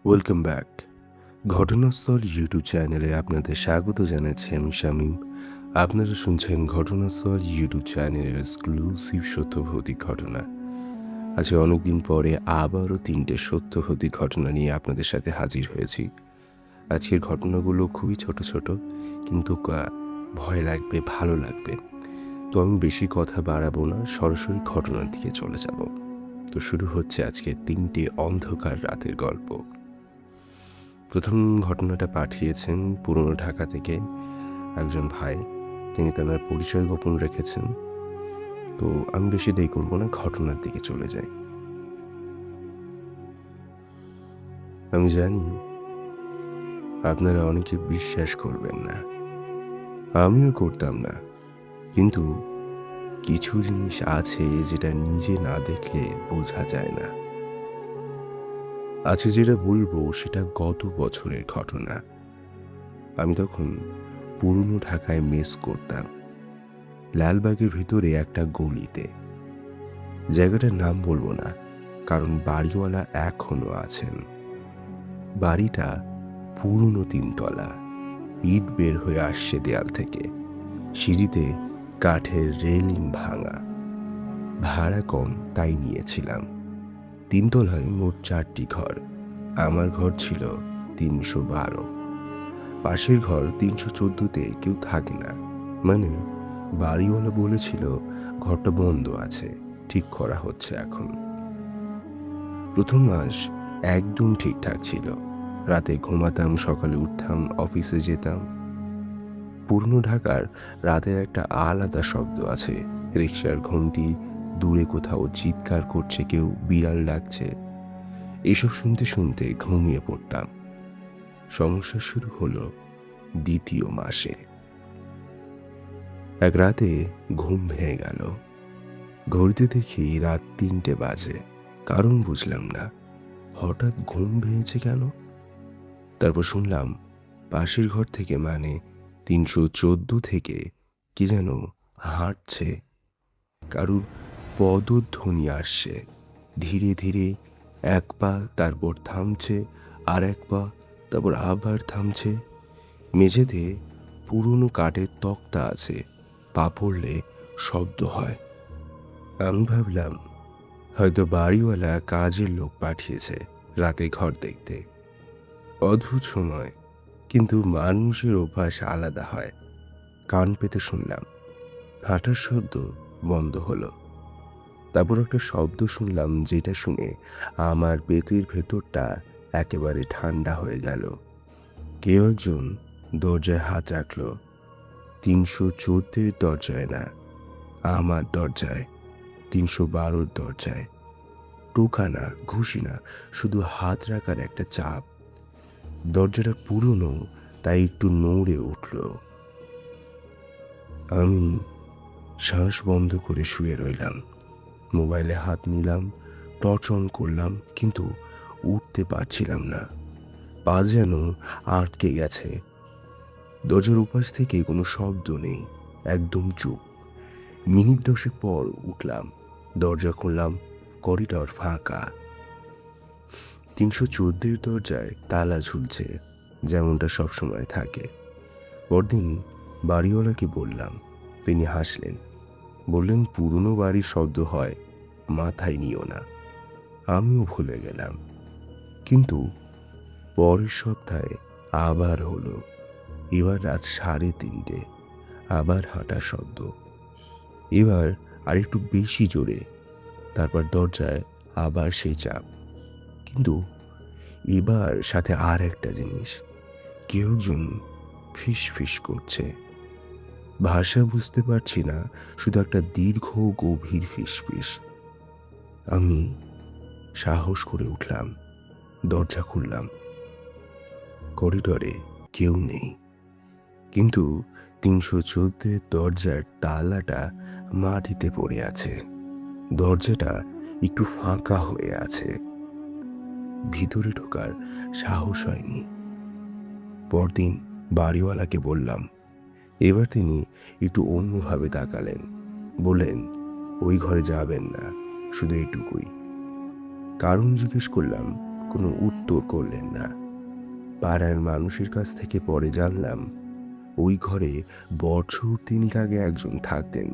Welcome back. ঘটনাস্থল YouTube চ্যানেলে আপনাদের স্বাগত জানাচ্ছি আমি শামীম। আপনারা শুনছেন ঘটনাস্থল ইউটিউব চ্যানেলের এক্সক্লুসিভ সত্যভৌতিক ঘটনা। আজকে অনেকদিন পরে আবারও 3টে সত্যভৌতিক ঘটনা নিয়ে আপনাদের সাথে হাজির হয়েছি। আজকের ঘটনাগুলো খুবই ছোট ছোট, কিন্তু ভয় লাগবে, ভালো লাগবে। তো আমি বেশি কথা বাড়াবো না, সরাসরি ঘটনার দিকে চলে যাব। তো শুরু হচ্ছে আজকে 3টে অন্ধকার রাতের গল্প। প্রথম ঘটনাটা পাঠিয়েছেন পুরনো ঢাকা থেকে একজন ভাই। তিনি তার পরিচয় গোপন রেখেছেন। তো আমি বেশি দেরি করবো না, ঘটনার দিকে চলে যাই। আমি জানি আপনারা অনেকে বিশ্বাস করবেন না, আমিও করতাম না, কিন্তু কিছু জিনিস আছে যেটা নিজে না দেখলে বোঝা যায় না। আজকে যেটা বলবো সেটা গত বছরের ঘটনা। আমি তখন পুরনো ঢাকায় মেস করতাম, লালবাগের ভিতরে একটা গলিতে। জায়গাটার নাম বলবো না, কারণ বাড়িওয়ালা এখনো আছেন। বাড়িটা পুরনো 3 তলা, ইট বের হয়ে আসছে দেয়াল থেকে, সিঁড়িতে কাঠের রেলিং ভাঙা। ভাড়া কম তাই নিয়েছিলাম। 3 তলায় মোট 4টি ঘর। আমার ঘর ছিল 312। পাশের ঘর 314তে কেউ থাকে না, মানে বাড়িওয়ালা বলেছিল ঘরটা বন্ধ আছে, ঠিক করা হচ্ছে এখন। প্রথম মাস একদম ঠিকঠাক ছিল। রাতে ঘুমাতাম, সকালে উঠতাম, অফিসে যেতাম। পুরনো ঢাকার রাতের একটা আলাদা শব্দ আছে। রিকশার ঘন্টি, দূরে কোথাও চিৎকার করছে কেউ, বিড়াল ডাকছে। এসব শুনতে শুনতে ঘুমিয়ে পড়তাম। সমস্যা শুরু হলো 2য় মাসে। এক রাতে ঘুম ভেঙে গেল। ঘড়িতে দেখি রাত 3টে বাজে। কারণ বুঝলাম না, হঠাৎ ঘুম ভেঙেছে কেন। তারপর শুনলাম পাশের ঘর থেকে, মানে 314 থেকে কি যেন হাঁটছে। কারুর পদধ্বনি আসছে ধীরে ধীরে। এক পা, তারপর থামছে, আর এক পা, তারপর আবার থামছে। মেঝেতে পুরনো কাঠের তক্তা আছে, পা পড়লে শব্দ হয়। আমি ভাবলাম হয়তো বাড়িওয়ালা কাজের লোক পাঠিয়েছে রাতে ঘর দেখতে। অদ্ভুত সময়, কিন্তু মানুষের অভ্যাস আলাদা হয়। কান পেতে শুনলাম, হাঁটার শব্দ বন্ধ হলো। তারপর একটা শব্দ শুনলাম, যেটা শুনে আমার পেটের ভেতরটা একেবারে ঠান্ডা হয়ে গেল। কেউ একজন দরজায় হাত রাখলো। 314-এর দরজায় না, আমার দরজায়, 312-র দরজায়। টোকা না, ঘুষি না, শুধু হাত রাখার একটা চাপ। দরজাটা পুরনো, তাই একটু নড়ে উঠল। আমি শ্বাস বন্ধ করে শুয়ে রইলাম। মোবাইলে হাত নিলাম, টর্চ অন করলাম, কিন্তু উঠতে পারছিলাম না। পা যেন আটকে গেছে। দরজার উপাস থেকে কোনো শব্দ নেই, একদম চুপ। মিনিট 10 পর উঠলাম, দরজা খুললাম, করিডর ফাঁকা। 314-এর দরজায় তালা ঝুলছে, যেমনটা সবসময় থাকে। পরদিন বাড়িওয়ালাকে বললাম, তিনি হাসলেন, বললেন পুরনো বাড়ির শব্দ হয়, মাথায় নিও না। আমিও ভুলে গেলাম। কিন্তু পরের সপ্তাহে আবার হলো। এবার রাত 3:30, আবার হাঁটার শব্দ, এবার আর একটু বেশি জোরে। তারপর দরজায় আবার সেই চাপ, কিন্তু এবার সাথে আর একটা জিনিস, কেউ একজন ফিস ফিস করছে। ভাষা বুঝতে পারছি না, শুধু একটা দীর্ঘ গভীর ফিসফিস। আমি সাহস করে উঠলাম, দরজা খুললাম। করিডরে কেউ নেই, কিন্তু 314-এর দরজার তালাটা মাটিতে পড়ে আছে। দরজাটা একটু ফাঁকা হয়ে আছে। ভিতরে ঢোকার সাহস হয়নি। পরদিন বাড়িওয়ালাকে বললাম। এবার তিনি একটু অন্যভাবে তাকালেন, বললেন ওই ঘরে যাবেন না, শুধু এটুকুই। কারণ জিজ্ঞেস করলাম, কোনো উত্তর করলেন না। পাড়ার মানুষের কাছ থেকে পরে জানলাম ওই ঘরে বছর তিনেক আগে একজন থাকতেন,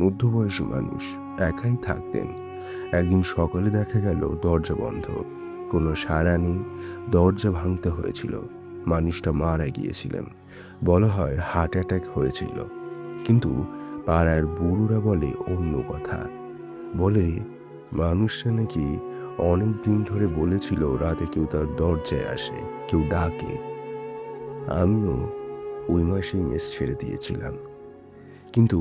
মধ্যবয়সী মানুষ, একাই থাকতেন। একদিন সকালে দেখা গেল দরজা বন্ধ, কোনো সাড়া নেই। দরজা ভাঙতে হয়েছিল। মানুষটা মারা গিয়েছিলেন। বলা হয় হার্ট অ্যাটাক হয়েছিল, কিন্তু পাড়ার বুড়োরা বলে অন্য কথা। বলে মানুষটা নাকি অনেক দিন ধরে বলেছিল রাতে কেউ তার দরজায় আসে, কেউ ডাকে। আমিও ওই মাসেই মেস ছেড়ে দিয়েছিলাম, কিন্তু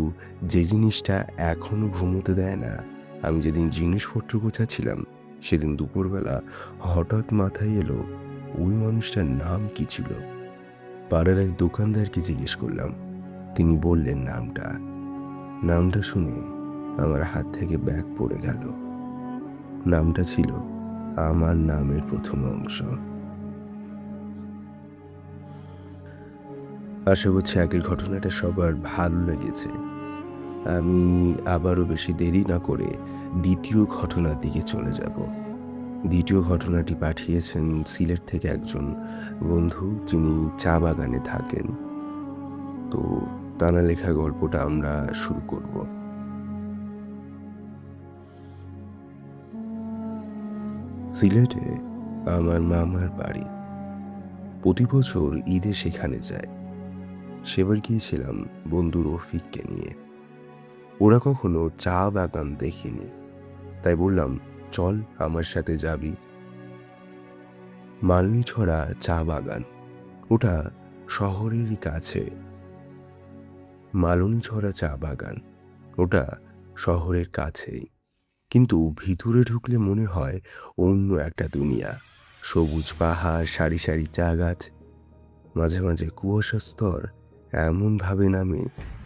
যে জিনিসটা এখনো ঘুমোতে দেয় না, আমি যেদিন জিনিসপত্র গোছাচ্ছিলাম সেদিন দুপুরবেলা হঠাৎ মাথায় এলো ওই মানুষটার নাম কি ছিল। পাড়ার এক দোকানদারকে জিজ্ঞেস করলাম, তিনি বললেন নামটা। নামটা শুনে আমার হাত থেকে ব্যাগ পড়ে গেল। নামটা ছিল আমার নামের প্রথম অংশ। আশা করছি আগের ঘটনাটা সবার ভালো লেগেছে। আমি আবারও বেশি দেরি না করে দ্বিতীয় ঘটনার দিকে চলে যাব। দ্বিতীয় ঘটনাটি পাঠিয়েছেন সিলেট থেকে একজন বন্ধু, যিনি চা বাগানে থাকেন। তো তাঁর লেখা গল্পটা আমরা শুরু করব। সিলেটে আমার মামার বাড়ি। প্রতি বছর ঈদে সেখানে যায়। সেবার গিয়েছিলাম বন্ধু রফিককে নিয়ে। ওরা কখনো চা বাগান দেখেনি, তাই বললাম চল আমার সাথে যাবি। মালনীছড়া চা বাগান, ওটা শহরেরই কাছে। মালনীছড়া চা বাগান, ওটা শহরের কাছেই, কিন্তু ভিতরে ঢুকলে মনে হয় অন্য একটা দুনিয়া। সবুজ পাহাড়, সারি সারি চা গাছ, মাঝে মাঝে কুয়াশার স্তর এমনভাবে নামে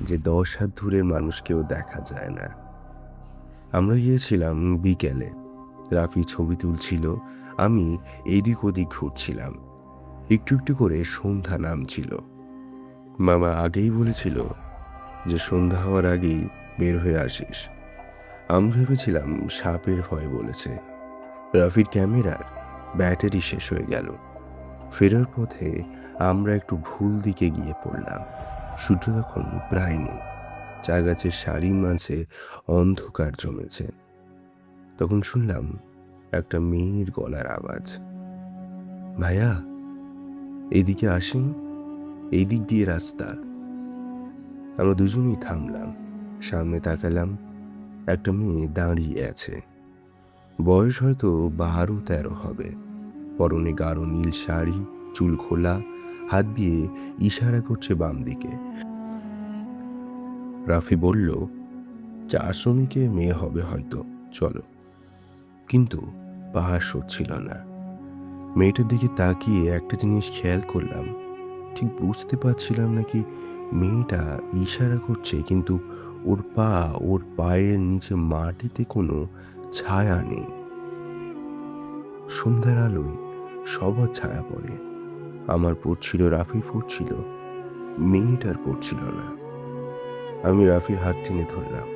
যে 10 হাত দূরের মানুষকেও দেখা যায় না। আমরা গিয়েছিলাম বিকেলে। রাফি ছবি তুলছিল, আমি এদিক ওদিক ঘুরছিলাম। একটু একটু করে সন্ধ্যা নামছিল। মামা আগেই বলেছিল যে সন্ধ্যা হওয়ার আগেই বের হয়ে আসিস। আমি ভেবেছিলাম সাপের ভয় বলেছে। রাফির ক্যামেরার ব্যাটারি শেষ হয়ে গেল। ফেরার পথে আমরা একটু ভুল দিকে গিয়ে পড়লাম। সূর্য তখন প্রায় নেই। চা গাছের সারির মাঝে অন্ধকার জমেছে। তখন শুনলাম একটা মেয়ের গলার আওয়াজ, ভাইয়া এইদিকে আসেন, এই দিক দিয়ে রাস্তা। আমরা দুজনেই থামলাম, সামনে তাকালাম। একটা মেয়ে দাঁড়িয়ে আছে। বয়স হয়তো 12-13 হবে। পরনে গাঢ় নীল শাড়ি, চুল খোলা, হাত দিয়ে ইশারা করছে বাম দিকে। রাফি বলল, চা শ্রমিকের মেয়ে হবে হয়তো, চলো। কিন্তু পাহাড় সরছিল না। মেয়েটার দিকে তাকিয়ে একটা জিনিস খেয়াল করলাম, ঠিক বুঝতে পারছিলাম নাকি মেয়েটা ইশারা করছে, কিন্তু ওর পায়ের নিচে মাটিতে কোনো ছায়া নেই। সন্ধ্যার আলোয় সবার ছায়া পড়ে। আমার পড়ছিল, রাফির পড়ছিল, মেয়েটার পড়ছিল না। আমি রাফির হাত টেনে ধরলাম,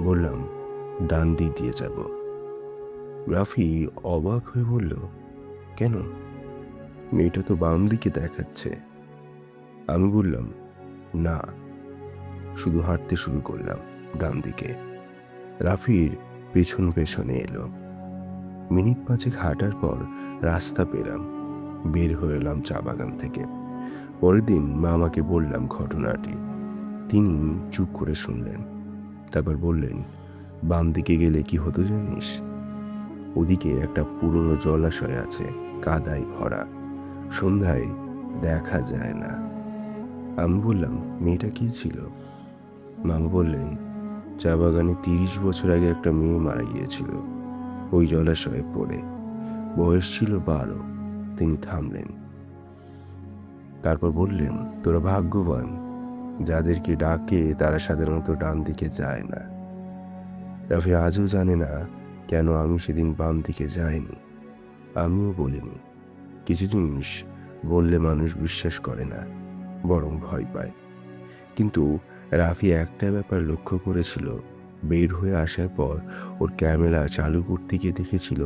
বললাম ডান দিক দিয়ে যাব। রাফি অবাক হয়ে বলল, কেন? মেয়েটা তো বাম দিকে দেখাচ্ছে। আমি বললাম না, শুধু হাঁটতে শুরু করলাম ডান দিকে। রাফির পেছন পেছনে এলো। মিনিট 5 হাঁটার পর রাস্তা পেলাম, বের হয়ে এলাম চা বাগান থেকে। পরের দিন মামাকে বললাম ঘটনাটি। তিনি চুপ করে শুনলেন, তারপর বললেন, বাম দিকে গেলে কি হতো জানিস? ওদিকে একটা পুরনো জলাশয় আছে, কাদায় ভরা, সন্ধ্যায় দেখা যায় না। আমি বললাম মেয়েটা কি ছিল? মামা বললেন, চা বাগানে 30 বছর আগে একটা মেয়ে মারা গিয়েছিল ওই জলাশয়ে পড়ে। বয়স ছিল 12। তিনি থামলেন, তারপর বললেন, তোরা ভাগ্যবান, যাদেরকে ডাকে তারা সাধারণত ডান দিকে যায় না। রাফি আজও জানে না কেন আমি সেদিন বাম দিকে যাইনি। আমিও বলিনি। কিছু জিনিস বললে মানুষ বিশ্বাস করে না, বরং ভয় পায়। কিন্তু রাফি একটা ব্যাপার লক্ষ্য করেছিল, বের হয়ে আসার পর ওর ক্যামেরা চালু করতে গিয়ে দেখেছিল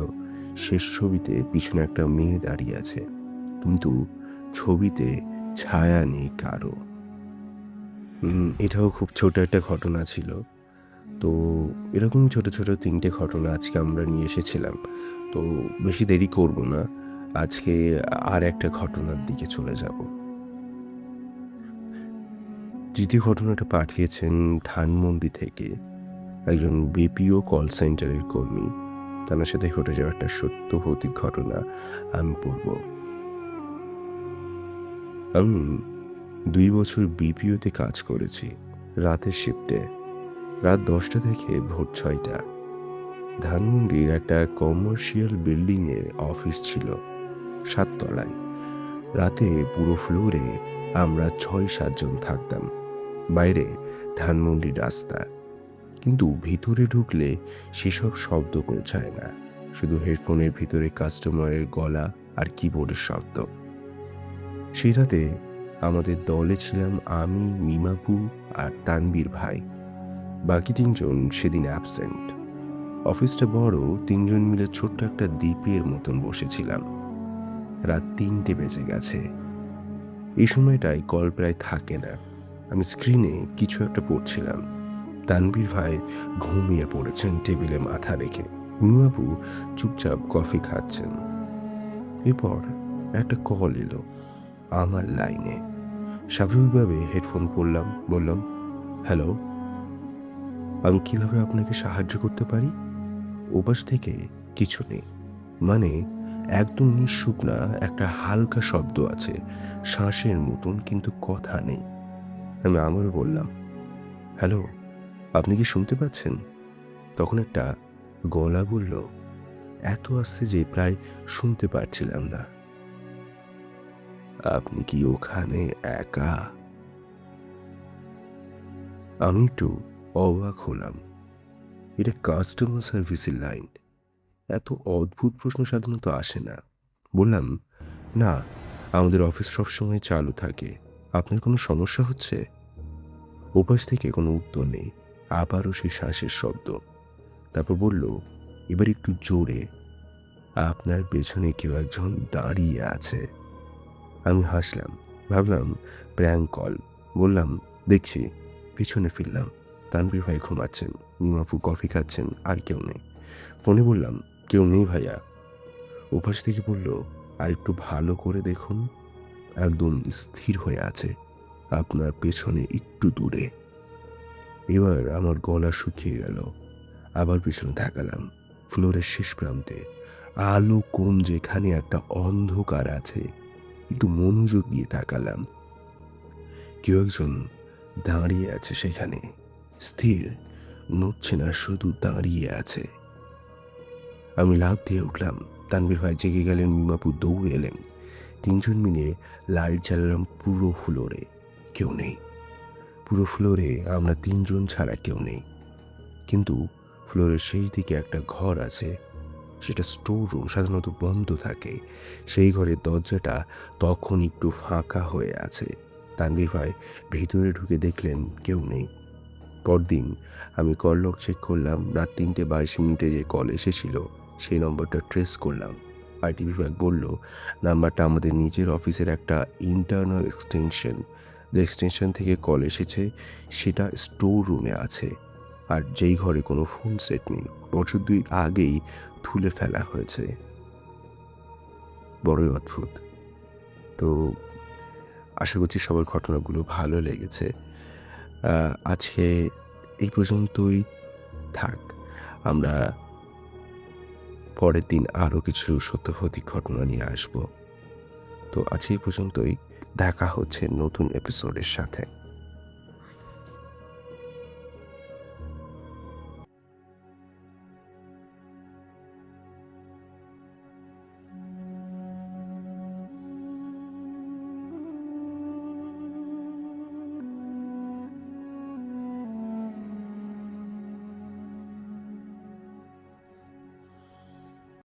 শেষ ছবিতে পিছনে একটা মেয়ে দাঁড়িয়ে আছে, কিন্তু ছবিতে ছায়া নেই কারো। এটাও খুব ছোট একটা ঘটনা ছিল। তো এরকম ছোট ছোট 3টে ঘটনা আজকে আমরা নিয়ে এসেছিলাম। তো বেশি দেরি করব না, আজকে আর একটা ঘটনার দিকে চলে যাব। তৃতীয় ঘটনাটা পাঠিয়েছেন ধানমন্ডি থেকে একজন বিপিও কল সেন্টারের কর্মী। তার সাথে ঘটে যাওয়া একটা সত্য ভৌতিক ঘটনা আমি পড়ব। আমি 2 বছর বিপিওতে কাজ করেছি, রাতের শিফটে। রাত 10টা থেকে ভোর 6টা। ধানমন্ডির একটা কমার্শিয়াল বিল্ডিংয়ে অফিস ছিল, 7 তলায়। রাতে পুরো ফ্লোরে আমরা 6-7 জন থাকতাম। বাইরে ধানমন্ডির রাস্তা, কিন্তু ভিতরে ঢুকলে সেসব শব্দ পৌঁছায় না, শুধু হেডফোনের ভিতরে কাস্টমারের গলা আর কিবোর্ডের শব্দ। সেই রাতে আমাদের দলে ছিলাম আমি, মিমাপু আর তানবীর ভাই। বাকি 3 জন সেদিন অ্যাবসেন্ট। অফিসটা বড়, 3 জন মিলে ছোট্ট একটা দ্বীপের মতন বসেছিলাম। রাত 3টে বেজে গেছে। এই সময়টায় কল প্রায় থাকে না। আমি স্ক্রিনে কিছু একটা পড়ছিলাম। তানবীর ভাই ঘুমিয়ে পড়েছেন টেবিলে মাথা রেখে। মিমাপু চুপচাপ কফি খাচ্ছেন। এরপর একটা কল এলো আমার লাইনে। স্বাভাবিকভাবে হেডফোন পরলাম, বললাম, হ্যালো, আমি কিভাবে আপনাকে সাহায্য করতে পারি? ওপাশ থেকে কিছু নেই, মানে একদম নিঃশুপ না, একটা হালকা শব্দ আছে, শ্বাসের মতন, কিন্তু কথা নেই। আমি আবারও বললাম, হ্যালো, আপনি কি শুনতে পাচ্ছেন? তখন একটা গলা বলল, এত আস্তে যে প্রায় শুনতে পারছিলাম না, আপনি কি ওখানে একা? আমি একটু অবাক হলাম। এটা কাস্টমার সার্ভিসের লাইন, এত অদ্ভুত প্রশ্ন সাধারণত আসে না। বললাম, না, আমাদের অফিস সবসময় চালু থাকে। আপনার কোনো সমস্যা হচ্ছে? ওপাশ থেকে কোনো উত্তর নেই। আবারও সেই শ্বাসের শব্দ। তারপর বলল, এবার একটু জোরে, আপনার পেছনে কেউ একজন দাঁড়িয়ে আছে। আমি হাসলাম, ভাবলাম প্র্যাঙ্ক কল। বললাম, দেখছি। পিছনে ফিরলাম। তানভীর ভাই ঘুমাচ্ছেন, মিমাফু কফি খাচ্ছেন, আর কেউ নেই। ফোনে বললাম, কেউ নেই ভাইয়া। ওপাশ থেকে বলল, আর একটু ভালো করে দেখুন, একদম স্থির হয়ে আছে আপনার পেছনে একটু দূরে। এবার আমার গলা শুকিয়ে গেল। আবার পিছনে তাকালাম। ফ্লোরের শেষ প্রান্তে আলো কম, যেখানে একটা অন্ধকার আছে, একটু মনোযোগ দিয়ে তাকালাম। কেউ একজন দাঁড়িয়ে আছে সেখানে, স্থির, নড়ছে না, শুধু দাঁড়িয়ে আছে। আমি লাফ দিয়ে উঠলাম। তানভীর ভাই জেগে গেলেন, মিমাপু দৌড়ে এলেন। 3 জন মিলে লাইট জ্বালালাম পুরো ফ্লোরে। কেউ নেই। পুরো ফ্লোরে আমরা 3 জন ছাড়া কেউ নেই। কিন্তু ফ্লোরের শেষ দিকে একটা ঘর আছে, সেটা স্টোর রুম, সাধারণত বন্ধ থাকে। সেই ঘরের দরজাটা তখন একটু ফাঁকা হয়ে আছে। তানভীর ভাই ভিতরে ঢুকে দেখলেন কেউ নেই। পরদিন আমি কল লগ চেক করলাম। রাত 3:22 যে কল এসেছিল সেই নম্বরটা ট্রেস করলাম। আইটি বিভাগ বলল, নাম্বারটা আমাদের নিজের অফিসের একটা ইন্টারনাল এক্সটেনশন। যে এক্সটেনশন থেকে কল এসেছে সেটা স্টোর রুমে আছে, আর যেই ঘরে কোনো ফোন সেট নেই, বছর 2 আগেই তুলে ফেলা হয়েছে। বড়ই অদ্ভুত। তো আশা করছি সবার ঘটনাগুলো ভালো লেগেছে। আজকে এই পর্যন্তই থাক। আমরা পরের দিন আরও কিছু সত্যভৌতিক ঘটনা নিয়ে আসব। তো আজ এই পর্যন্তই। দেখা হচ্ছে নতুন এপিসোডের সাথে।